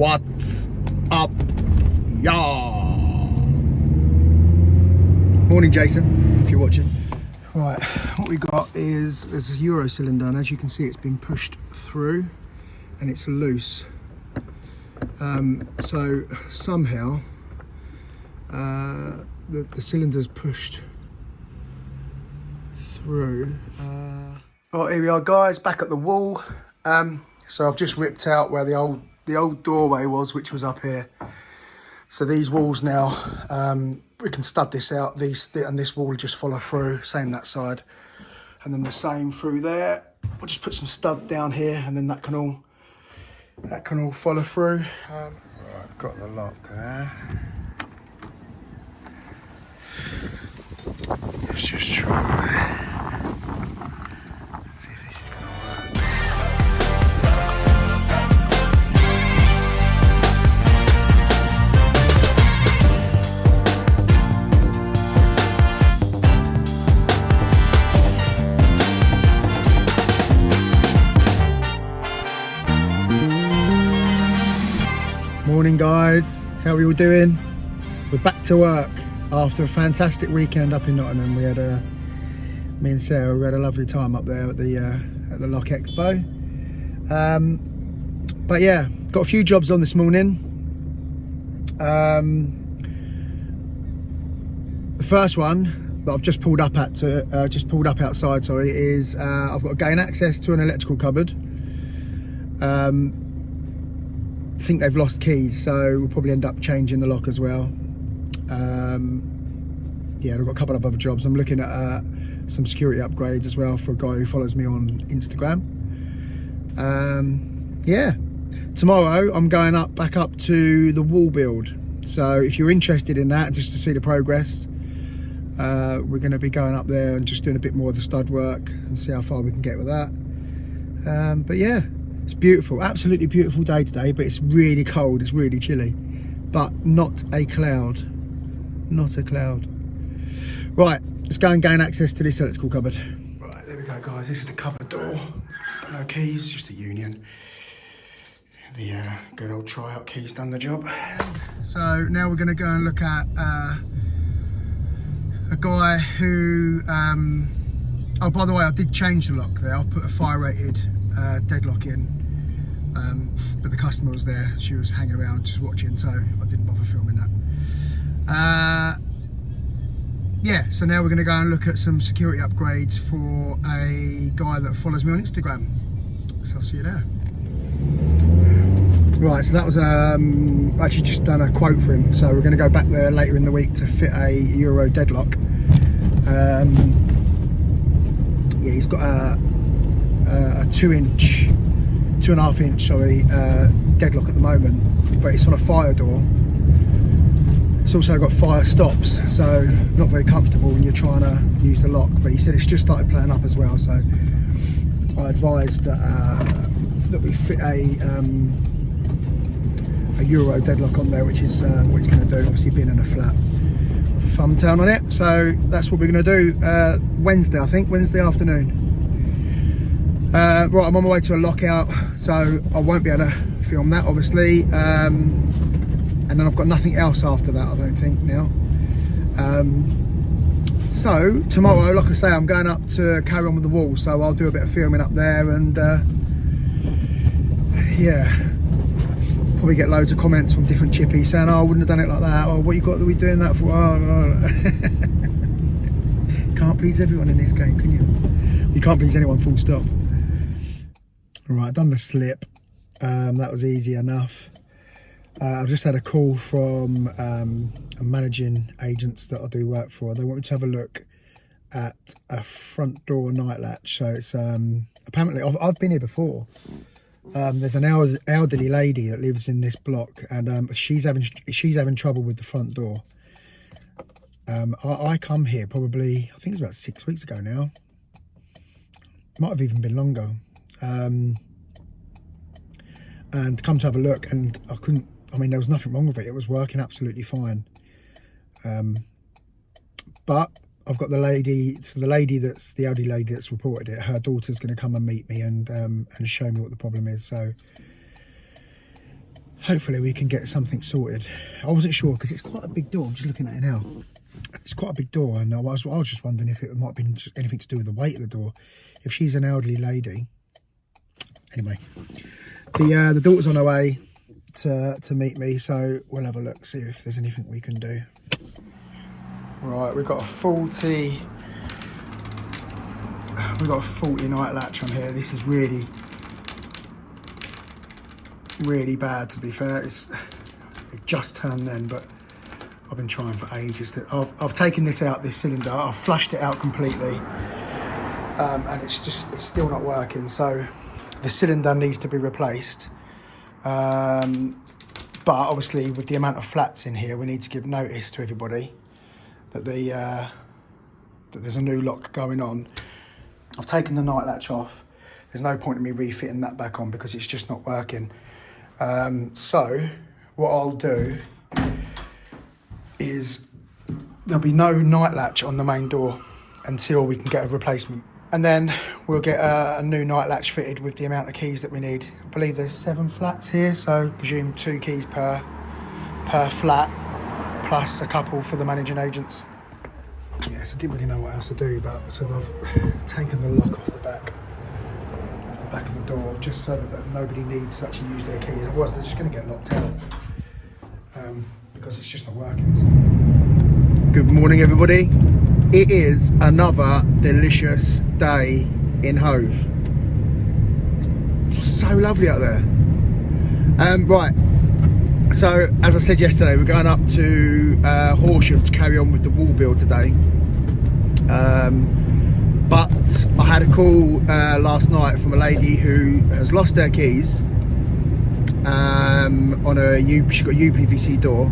What's up, y'all? Morning, Jason, if you're watching. Right, what we got is there's a Euro cylinder, and as you can see, it's been pushed through and it's loose. So somehow the cylinder's pushed through. Right, here we are, guys, back at the wall. So I've just ripped out where the old doorway was, which was up here. So these walls now, we can stud this out. And this wall will just follow through. Same that side, and then the same through there. We'll just put some stud down here, and then that can all follow through. Right, got the lock there. Let's just try. Let's see if this is going to work. Morning, guys. How are we all doing? We're back to work after a fantastic weekend up in Nottingham. We had me and Sarah, we had a lovely time up there at the Lock Expo. But yeah, got a few jobs on this morning. The first one that I've just pulled up outside. Sorry, is I've got to gain access to an electrical cupboard. I think they've lost keys, so we'll probably end up changing the lock as well. Yeah, I've got a couple of other jobs. I'm looking at some security upgrades as well for a guy who follows me on Instagram. Yeah, tomorrow I'm going back up to the wall build. So if you're interested in that, just to see the progress, we're going to be going up there and just doing a bit more of the stud work and see how far we can get with that. But yeah, it's beautiful, absolutely beautiful day today, but it's really cold, it's really chilly, but not a cloud, not a cloud. Right, let's go and gain access to this electrical cupboard. Right, there we go, guys. This is the cupboard door. No keys, just a union. The good old try-out keys done the job. So now we're going to go and look at a guy who, oh, by the way, I did change the lock there. I've put a fire-rated deadlock in, but the customer was there. She was hanging around just watching, so I didn't bother filming that. Yeah, so now we're going to go and look at some security upgrades for a guy that follows me on Instagram. So I'll see you there. Right, so that was actually just done a quote for him. So we're going to go back there later in the week to fit a Euro deadlock. Yeah, he's got a 2.5 inch, sorry, deadlock at the moment, but it's on a fire door. It's also got fire stops, so not very comfortable when you're trying to use the lock. But he said it's just started playing up as well, so I advised that we fit a Euro deadlock on there, which is what he's going to do. Obviously, being in a flat, thumbtail on it. So that's what we're going to do Wednesday, I think, Wednesday afternoon. Right, I'm on my way to a lockout, so I won't be able to film that, obviously. And then I've got nothing else after that, I don't think, now. So tomorrow, like I say, I'm going up to carry on with the wall, so I'll do a bit of filming up there, and yeah, probably get loads of comments from different chippies saying, oh, I wouldn't have done it like that, or what you got to be doing that for? Oh. Can't please everyone in this game, can you? You can't please anyone, full stop. Right, I've done the slip. That was easy enough. I've just had a call from a managing agents that I do work for. They want me to have a look at a front door night latch. So it's apparently I've been here before. There's an elderly lady that lives in this block, and she's having trouble with the front door. I come here probably, I think it's about 6 weeks ago now. Might have even been longer. And come to have a look, and I mean, there was nothing wrong with it. It was working absolutely fine. But I've got the lady, so the elderly lady that's reported it, her daughter's going to come and meet me and show me what the problem is. So hopefully we can get something sorted. I wasn't sure because it's quite a big door. I'm just looking at it now. It's quite a big door, and I was just wondering if it might be anything to do with the weight of the door. If she's an elderly lady. Anyway, the daughter's on her way to meet me, so we'll have a look, see if there's anything we can do. Right, we've got a 40 night latch on here. This is really bad, to be fair. It just turned then, but I've been trying for ages. I've taken this out, this cylinder, I've flushed it out completely, and it's still not working. So the cylinder needs to be replaced. But obviously with the amount of flats in here, we need to give notice to everybody that that there's a new lock going on. I've taken the night latch off. There's no point in me refitting that back on because it's just not working. So what I'll do is there'll be no night latch on the main door until we can get a replacement. And then we'll get a new night latch fitted with the amount of keys that we need. I believe there's 7 flats here, so presume 2 keys per flat, plus a couple for the managing agents. Yes, I didn't really know what else to do, but so I've taken the lock off the back of the door, just so that nobody needs to actually use their keys. Otherwise, they're just going to get locked out because it's just not working. Good morning, everybody. It is another delicious day in Hove. So lovely out there. Right, so as I said yesterday, we're going up to Horsham to carry on with the wall build today. But I had a call last night from a lady who has lost her keys on she's got a UPVC door.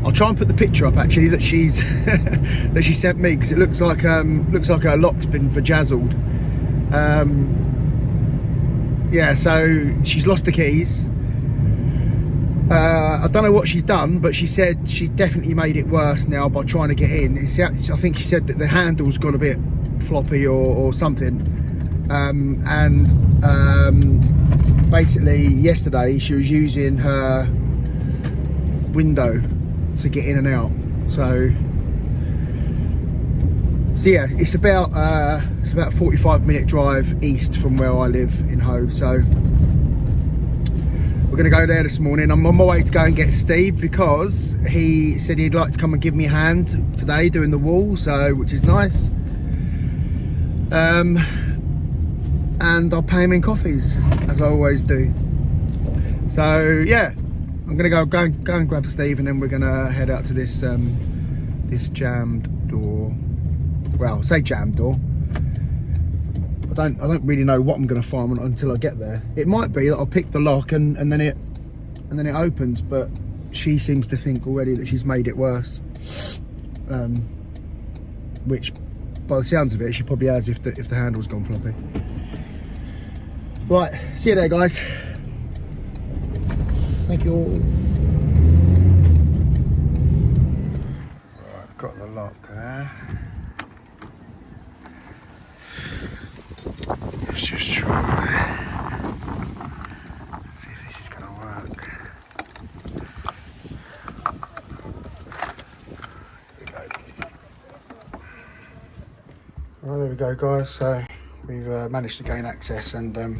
I'll try and put the picture up actually that she sent me, because it looks like her lock's been vajazzled. Yeah, so she's lost the keys. I don't know what she's done, but she said she definitely made it worse now by trying to get in. I think she said that the handle's got a bit floppy or something. Basically yesterday she was using her window to get in and out. So yeah, it's about a 45-minute drive east from where I live in Hove. So we're going to go there this morning. I'm on my way to go and get Steve, because he said he'd like to come and give me a hand today doing the wall, so which is nice. And I'll pay him in coffees, as I always do. So yeah, I'm going to go and grab Steve, and then we're going to head out to this this jammed door. Well, I say jammed door. I don't really know what I'm going to find until I get there. It might be that I'll pick the lock and then it opens, but she seems to think already that she's made it worse. Which, by the sounds of it, she probably has if the handle's gone floppy. Right, see you there, guys. Thank you all. Right, got the lock there. Let's just try. Let's see if this is going to work. Well, there we go, guys. So we've managed to gain access, and got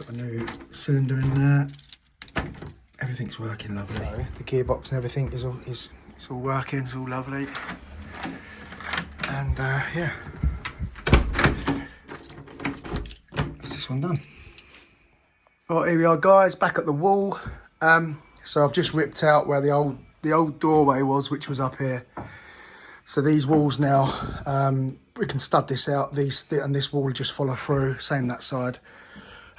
a new cylinder in there. Everything's working lovely. The gearbox and everything is all working. It's all lovely. And yeah. This one done. Right, here we are, guys, back at the wall. So I've just ripped out where the old doorway was, which was up here. So these walls now, we can stud this out. And this wall will just follow through. Same that side,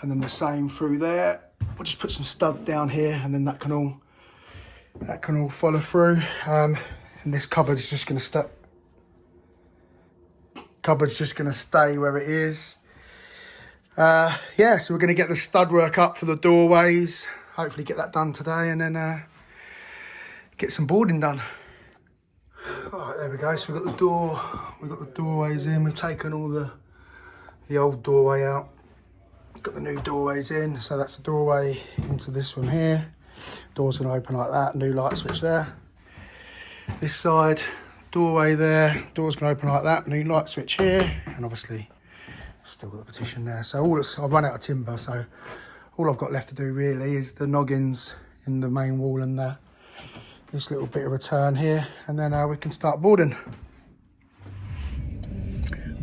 and then the same through there. We'll just put some stud down here, and then that can all follow through. And this cupboard is just going to stay. Cupboard's just going to stay where it is. Yeah, so we're going to get the stud work up for the doorways, hopefully get that done today, and then get some boarding done. Right, there we go. So we've got the doorways in. We've taken all the old doorway out. Got the new doorways in, so that's the doorway into this room here. Door's going to open like that, new light switch there. This side, doorway there, door's going to open like that, new light switch here, and obviously still got the partition there. So I've run out of timber, so all I've got left to do really is the noggins in the main wall and this little bit of a turn here, and then we can start boarding.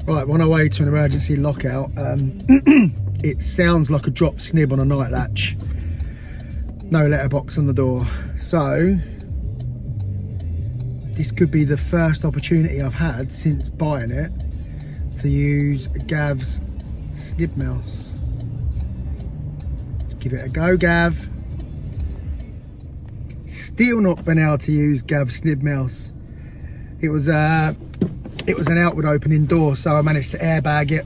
Right, we're on our way to an emergency lockout. It sounds like a dropped snib on a night latch. No letterbox on the door. So this could be the first opportunity I've had since buying it to use Gav's snib mouse. Let's give it a go, Gav. Still not been able to use Gav's snib mouse. It was an outward opening door, so I managed to airbag it.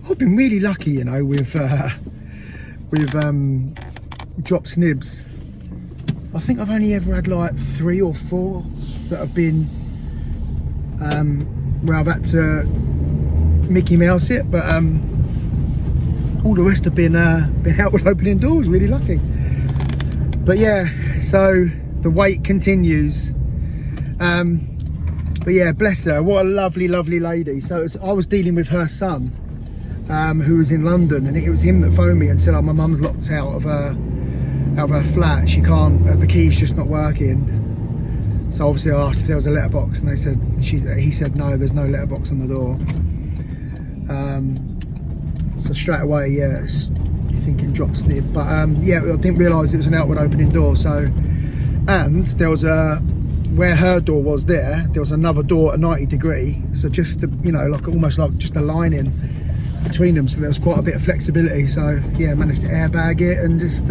I've been really lucky, you know, with drop snibs. I think I've only ever had like 3 or 4 that have been where I've had to Mickey Mouse it, but all the rest have been outward opening doors. Really lucky. But yeah, so the wait continues. But yeah, bless her, what a lovely, lovely lady. So I was dealing with her son, who was in London, and it was him that phoned me and said, oh, my mum's locked out of her flat. She can't, the key's just not working. So obviously I asked if there was a letterbox, and he said no, there's no letterbox on the door. So straight away, yeah, you're thinking drop snib. But yeah, I didn't realise it was an outward opening door. So, and there was where her door was there was another door at 90 degree. So just, you know, like almost like just a lining between them. So there was quite a bit of flexibility. So yeah, managed to airbag it and just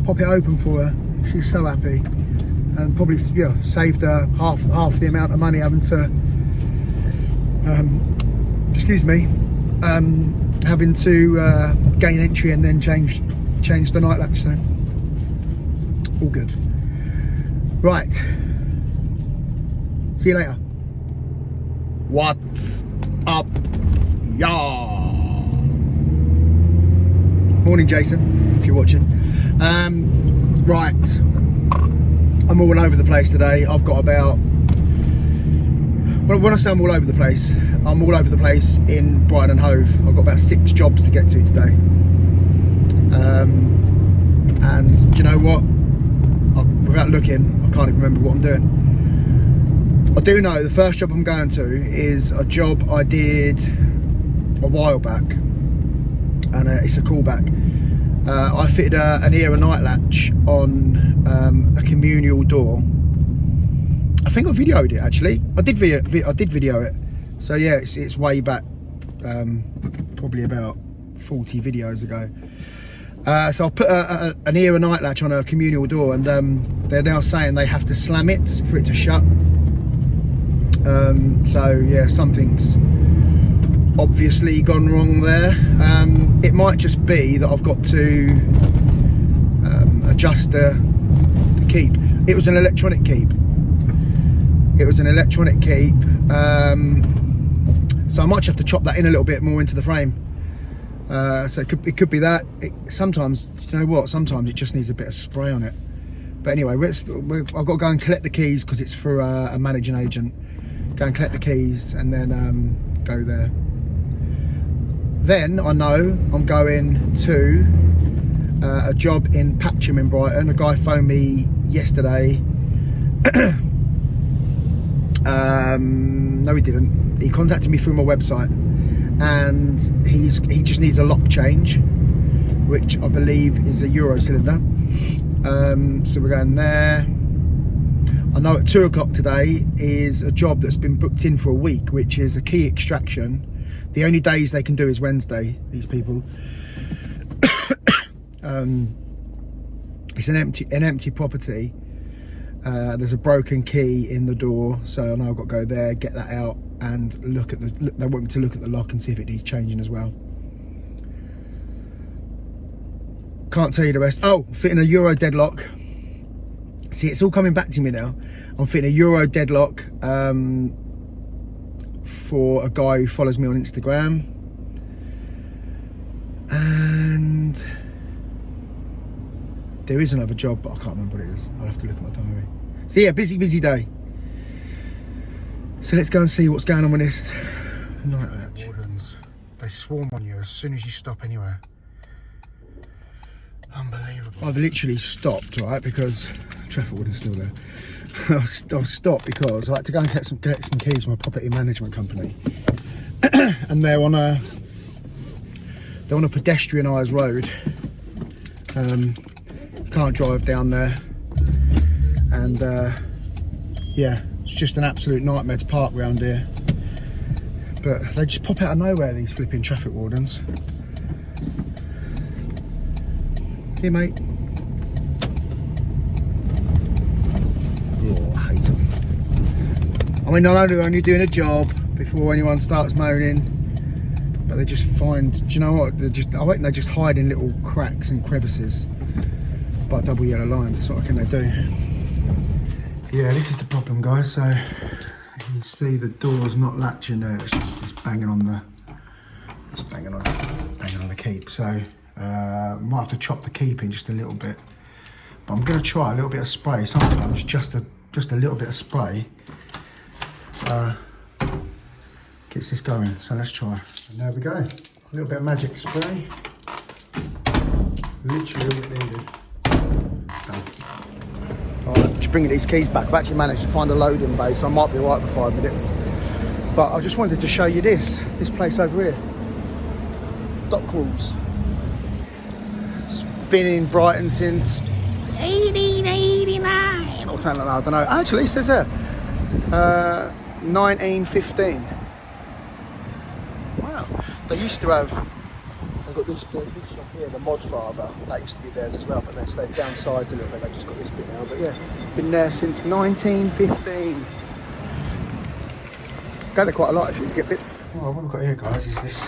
pop it open for her. She's so happy, and probably, you know, saved her half the amount of money having to having to gain entry and then change the night latch. So all good. Right, see you later. What's up, y'all? Morning, Jason, if you're watching. Right, I'm all over the place today. I've got about, when I say I'm all over the place, I'm all over the place in Brighton Hove. I've got about 6 jobs to get to today. And do you know what? Without looking, I can't even remember what I'm doing. I do know the first job I'm going to is a job I did a while back, and it's a callback. I fitted an era night latch on a communal door. I think I videoed it actually. I did video it. So yeah, it's way back, probably about 40 videos ago. So I put an era night latch on a communal door, and they're now saying they have to slam it for it to shut. So yeah, something's obviously gone wrong there. It might just be that I've got to adjust the keep. It was an electronic keep. So I might have to chop that in a little bit more into the frame. So it could be that. Sometimes, you know what? Sometimes it just needs a bit of spray on it. But anyway, I've got to go and collect the keys because it's for a managing agent. Go and collect the keys and then go there. Then I know I'm going to a job in Patcham in Brighton. A guy phoned me yesterday. No, he didn't. He contacted me through my website, and he just needs a lock change, which I believe is a Euro cylinder. So we're going there. I know at 2 o'clock today is a job that's been booked in for a week, which is a key extraction. The only days they can do is Wednesday, these people. It's an empty property. There's a broken key in the door, so I know I've got to go there, get that out, and look at they want me to look at the lock and see if it needs changing as well. Can't tell you the rest. Oh, fitting a Euro deadlock. See, it's all coming back to me now. I'm fitting a Euro deadlock for a guy who follows me on Instagram. And there is another job, but I can't remember what it is. I'll have to look at my diary. So yeah, busy day. So let's go and see what's going on with this night match. Wardens, they swarm on you as soon as you stop anywhere. Unbelievable. I've literally stopped, right, because traffic warden's still there. I've stopped because I had to go and get some keys from a property management company, and they're on a pedestrianised road. You can't drive down there, and yeah, it's just an absolute nightmare to park around here. But they just pop out of nowhere, these flipping traffic wardens. Here, mate. Oh, I hate them. I mean, not only doing a job before anyone starts moaning, but they just find, do you know what? I reckon they just hide in little cracks and crevices by double yellow lines. That's what I reckon they do. Yeah, this is the problem, guys. So you can see the door's not latching there. It's just banging on the, banging on the keep. So might have to chop the keep in just a little bit. But I'm going to try a little bit of spray. Sometimes just a little bit of spray gets this going. So let's try. And there we go. A little bit of magic spray. Literally all it needed. Done. Alright, just bringing these keys back. I've actually managed to find a loading bay, so I might be alright for 5 minutes. But I just wanted to show you this place over here. Dock Crawls. It's been in Brighton since 1889 or something like that. I don't know. Actually, it says there 1915. Wow. They used to have. They've got this shop here, the Mod Father. That used to be theirs as well, but they've downsized a little bit. They've just got this bit now. But yeah, been there since 1915. Go there quite a lot actually to get bits. Well, what we've got here, guys, is this.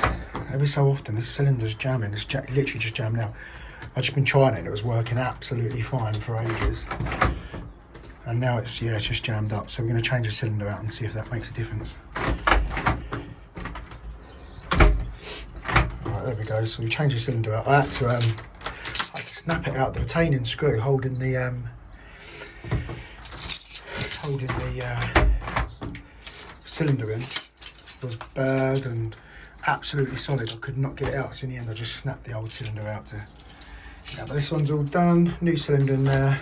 Every so often, this cylinder's jamming. It's literally just jammed out. I've just been trying it and it was working absolutely fine for ages. And now it's just jammed up. So we're going to change the cylinder out and see if that makes a difference. Right, there we go. So we changed the cylinder out. I had to snap it out. The retaining screw holding the cylinder in was bad and absolutely solid. I could not get it out. So in the end, I just snapped the old cylinder out to. Yeah, but this one's all done. New cylinder in there.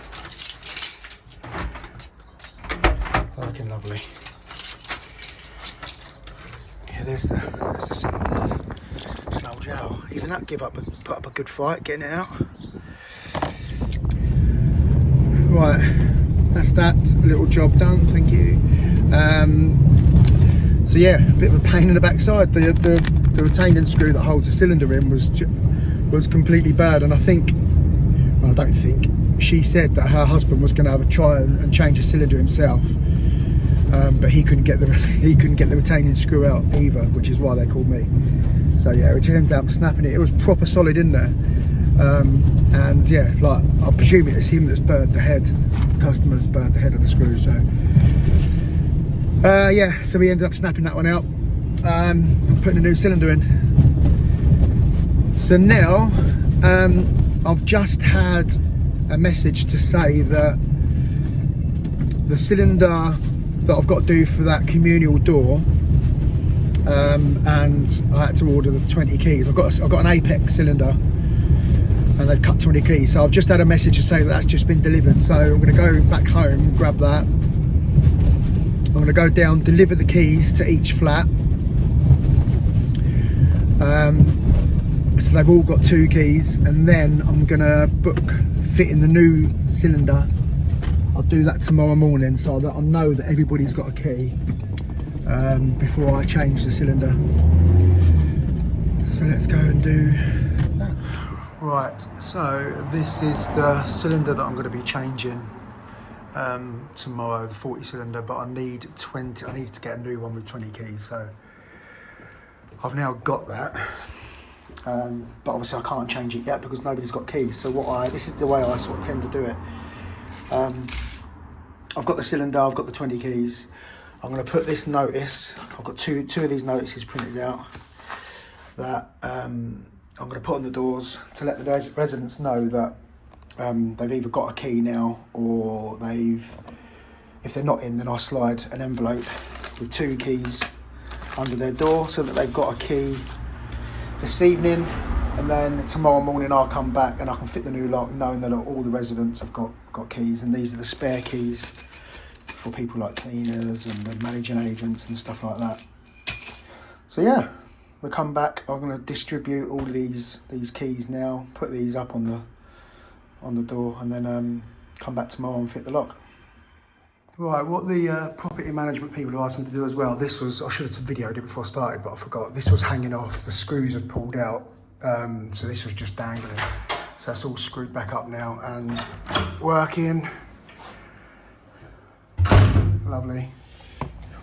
Looking lovely. Yeah, there's the cylinder. It's an old gel. Even that put up a good fight getting it out. Right, that's that little job done. Thank you. So yeah, a bit of a pain in the backside. The retaining screw that holds the cylinder in was completely bad, and I don't think she said that her husband was going to have a try and change the cylinder himself, but he couldn't get the retaining screw out either, which is why they called me. So yeah, it just ended up snapping it. It was proper solid in there, and yeah, like I presume it's him that's burnt the head. The customer's burnt the head of the screw. So yeah, so we ended up snapping that one out, putting a new cylinder in. So now I've just had a message to say that the cylinder that I've got to do for that communal door, and I had to order the 20 keys. I've got an Apex cylinder and they've cut 20 keys. So I've just had a message to say that that's just been delivered. So I'm going to go back home and grab that. I'm going to go down, deliver the keys to each flat. So they've all got 2 keys, and then I'm gonna book fitting the new cylinder. I'll do that tomorrow morning so that I know that everybody's got a key before I change the cylinder. So let's go and do that. Right, so this is the cylinder that I'm going to be changing tomorrow, the 40 cylinder, but I need 20. I need to get a new one with 20 keys, so I've now got that. But obviously I can't change it yet because nobody's got keys. So this is the way I sort of tend to do it. I've got the cylinder, I've got the 20 keys. I'm going to put this notice. I've got two of these notices printed out that I'm going to put on the doors to let the residents know that they've either got a key now, or if they're not in, then I slide an envelope with 2 keys under their door so that they've got a key this evening, and then tomorrow morning I'll come back and I can fit the new lock, knowing that all the residents have got keys, and these are the spare keys for people like cleaners and the managing agents and stuff like that. So yeah, we'll come back. I'm going to distribute all of these keys now, put these up on the door, and then come back tomorrow and fit the lock. Right, what the property management people have asked me to do as well, this was, I should have videoed it before I started, but I forgot. This was hanging off, the screws had pulled out, so this was just dangling. So that's all screwed back up now and working. Lovely.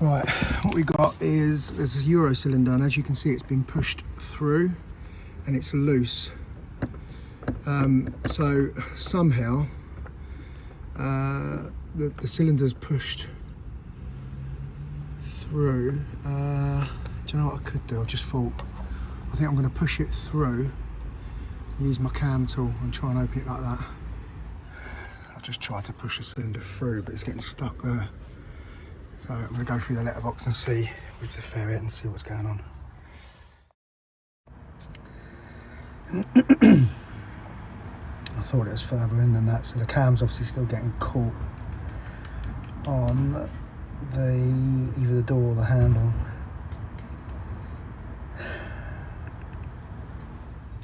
Right, what we got is there's a Euro cylinder, and as you can see, it's been pushed through and it's loose. So somehow the cylinder's pushed through. Do you know what I could do? I just thought, I think I'm going to push it through, use my cam tool and try and open it like that. I've just tried to push the cylinder through, but it's getting stuck there. So I'm going to go through the letterbox and see with the ferret and see what's going on. I thought it was further in than that, so the cam's obviously still getting caught on either the door or the handle.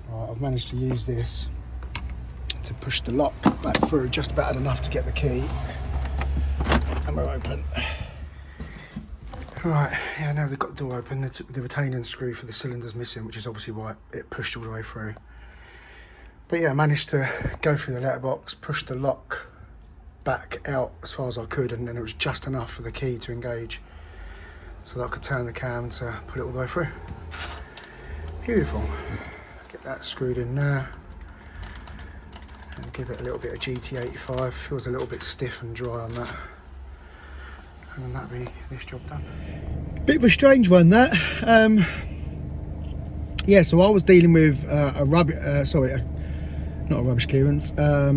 Right, I've managed to use this to push the lock back through, just about enough to get the key, and we're open. Right, yeah, now they've got the door open. The retaining screw for the cylinder's missing, which is obviously why it pushed all the way through. But yeah, I managed to go through the letterbox, push the lock back out as far as I could, and then it was just enough for the key to engage so that I could turn the cam to put it all the way through. Beautiful. Get that screwed in there and give it a little bit of GT85. Feels a little bit stiff and dry on that. And then that'll be this job done. Bit of a strange one, that. Yeah, so I was dealing with not a rubbish clearance, a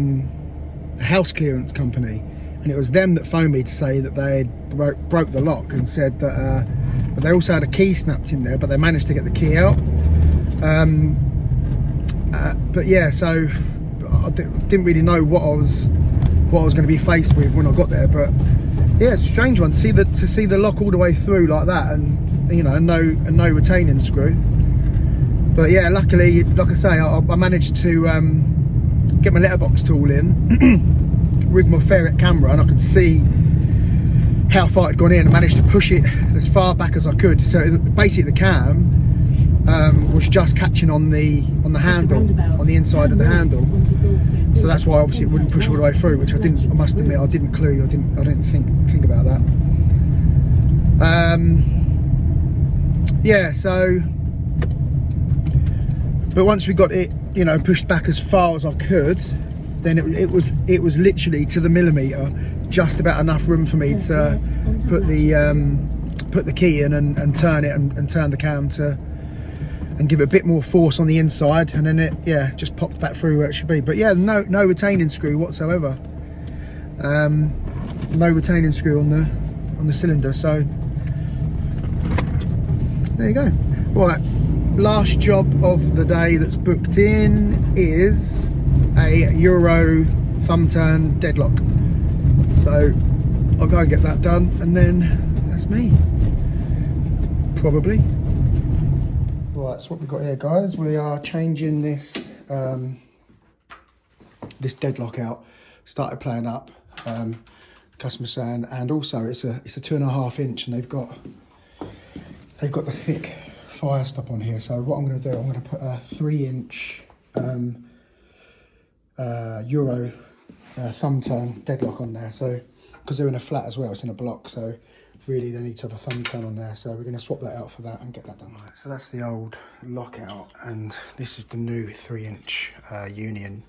house clearance company, and it was them that phoned me to say that they had broke the lock, and said that but they also had a key snapped in there, but they managed to get the key out. But yeah, so I didn't really know what I was going to be faced with when I got there. But yeah, it's a strange one to see the lock all the way through like that, and you know, no retaining screw. But yeah, luckily, like I say, I managed to get my letterbox tool in with my ferret camera, and I could see how far it'd gone in, and managed to push it as far back as I could. So basically the cam was just catching on the handle, on the inside of the handle. So that's why obviously it wouldn't push all the way through, which I must admit, I didn't think about that. Yeah, so, but once we got it, you know, pushed back as far as I could, then it was literally to the millimetre, just about enough room for me to put the key in and turn it and turn the cam to, and give it a bit more force on the inside, and then it, yeah, just popped back through where it should be. But yeah, no retaining screw whatsoever. No retaining screw on the cylinder. So there you go. Right, last job of the day that's booked in is a Euro thumb turn deadlock. So I'll go and get that done, and then that's me, probably. Right, so what we've got here, guys, we are changing this this deadlock out. Started playing up, customer saying, and also it's a 2.5 inch, and they've got the thick fire stop on here. So what I'm going to do, I'm going to put a 3-inch Euro thumb turn deadlock on there. So because they're in a flat as well, it's in a block, so really they need to have a thumb turn on there. So we're going to swap that out for that and get that done. Right, so that's the old lockout, and this is the new 3-inch Union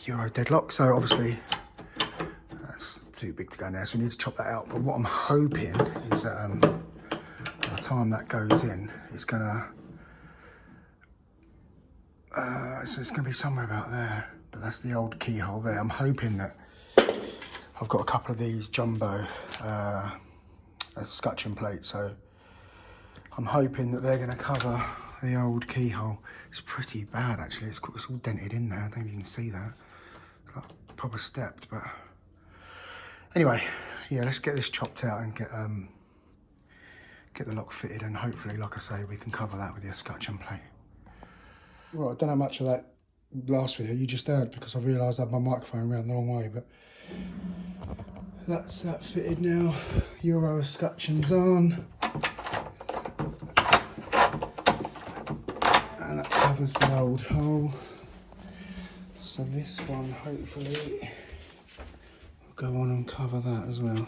Euro deadlock. So obviously that's too big to go in there, so we need to chop that out. But what I'm hoping is that by the time that goes in, it's gonna So it's going to be somewhere about there, but that's the old keyhole there. I'm hoping that I've got a couple of these jumbo scutcheon plates, so I'm hoping that they're going to cover the old keyhole. It's pretty bad actually, it's all dented in there. I don't know if you can see that. It's like proper stepped, but anyway, yeah, let's get this chopped out and get the lock fitted, and hopefully, like I say, we can cover that with the escutcheon plate. Right, I don't know how much of that last video you just heard because I realised I had my microphone around the wrong way, but that's that fitted now. Euro escutcheons on. And that covers the old hole. So this one, hopefully, will go on and cover that as well.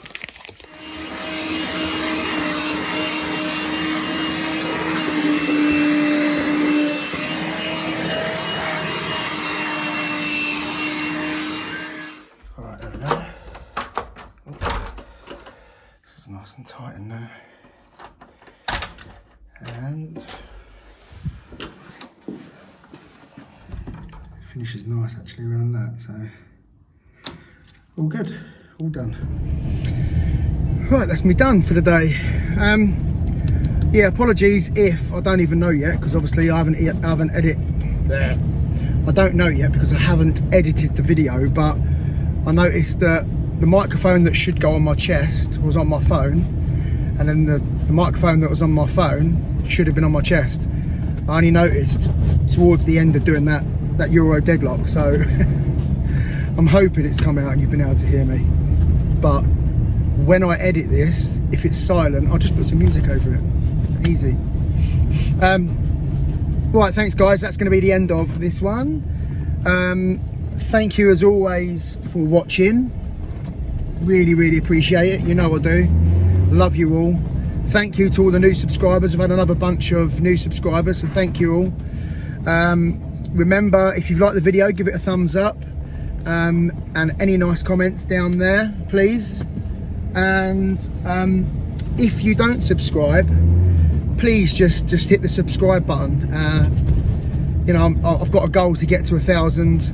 Nice and tight in there, and finishes nice actually around that, so all good, all done. Right, that's me done for the day. Yeah, apologies if I don't even know yet, because obviously I haven't edited the video, but I noticed that the microphone that should go on my chest was on my phone, and then the microphone that was on my phone should have been on my chest. I only noticed towards the end of doing that Euro deadlock, so I'm hoping it's come out and you've been able to hear me. But when I edit this, if it's silent, I'll just put some music over it. Easy. Right, thanks guys, that's going to be the end of this one. Thank you as always for watching. Really appreciate it. You know I do. Love you all. Thank you to all the new subscribers. I've had another bunch of new subscribers, so thank you all. Remember, if you've liked the video, give it a thumbs up, and any nice comments down there, please. And if you don't subscribe, please just hit the subscribe button. You know, I've got a goal to get to 1,000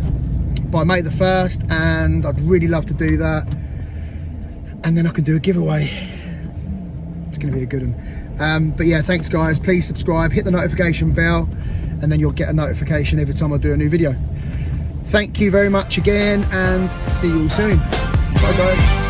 by May the 1st, and I'd really love to do that. And then I can do a giveaway. It's going to be a good one. But yeah, thanks guys. Please subscribe, hit the notification bell, and then you'll get a notification every time I do a new video. Thank you very much again, and see you all soon. Bye guys.